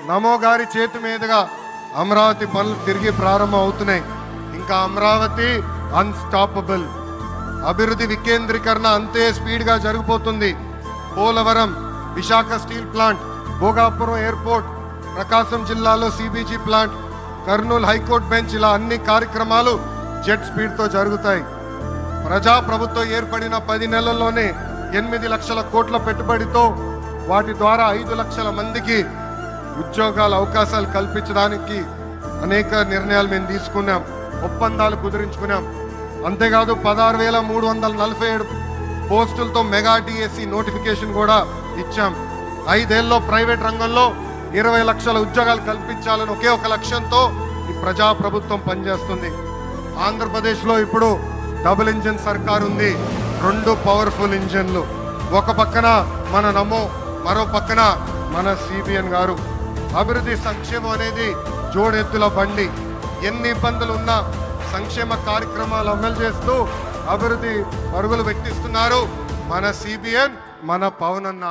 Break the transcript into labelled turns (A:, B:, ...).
A: నమో గారి చేతి మీదుగా అమరావతి పనులు తిరిగి ప్రారంభం అవుతున్నాయి. ఇంకా అమరావతి అన్స్టాపబుల్. అభివృద్ధి వికేంద్రీకరణ అంతే స్పీడ్గా జరిగిపోతుంది. Polavaram, Visakha steel plant, Bhogapuram airport, Prakasam జిల్లాలో CBG plant, Kurnool high court bench, ఇలా అన్ని కార్యక్రమాలు జెట్ స్పీడ్తో జరుగుతాయి. ప్రజాప్రభుత్వం ఏర్పడిన 10 నెలల్లోనే 8 లక్షల కోట్ల పెట్టుబడితో వాటి ద్వారా 5 లక్షల మందికి ఉద్యోగాల అవకాశాలు కల్పించడానికి అనేక నిర్ణయాలు మేము తీసుకున్నాం, ఒప్పందాలు కుదిరించుకున్నాం. అంతేకాదు 16,347 పోస్టులతో మెగా డిఎస్సి నోటిఫికేషన్ కూడా ఇచ్చాం. 5 ఏళ్ళలో ప్రైవేట్ రంగంలో 20 లక్షల ఉద్యోగాలు కల్పించాలని ఒకే ఒక లక్ష్యంతో ఈ ప్రజాప్రభుత్వం పనిచేస్తుంది. ఆంధ్రప్రదేశ్లో ఇప్పుడు డబుల్ ఇంజిన్ సర్కార్ ఉంది. 2 పవర్ఫుల్ ఇంజిన్లు. ఒక పక్కన మన నమో, మరో పక్కన మన సిబిఎన్ గారు. అభివృద్ధి సంక్షేమం అనేది జోడెత్తుల బండి. ఎన్ని ఇబ్బందులు ఉన్నా సంక్షేమ కార్యక్రమాలు అమలు చేస్తూ అభివృద్ధి పరుగులు పెట్టిస్తున్నారు మన సిబిఎన్, మన పవన్ అన్న.